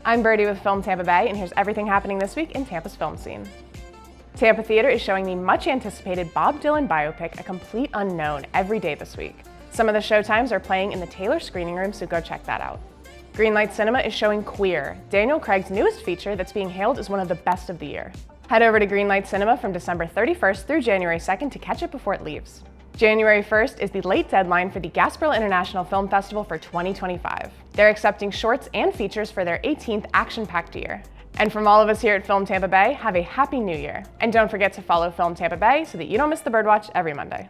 I'm Birdie with Film Tampa Bay, and here's everything happening this week in Tampa's film scene. Tampa Theater is showing the much-anticipated Bob Dylan biopic, A Complete Unknown, every day this week. Some of the showtimes are playing in the Taylor screening room, so go check that out. Greenlight Cinema is showing Queer, Daniel Craig's newest feature that's being hailed as one of the best of the year. Head over to Greenlight Cinema from December 31st through January 2nd to catch it before it leaves. January 1st is the late deadline for the Gasparilla International Film Festival for 2025. They're accepting shorts and features for their 18th action-packed year. And from all of us here at Film Tampa Bay, have a happy new year. And don't forget to follow Film Tampa Bay so that you don't miss the Birdwatch every Monday.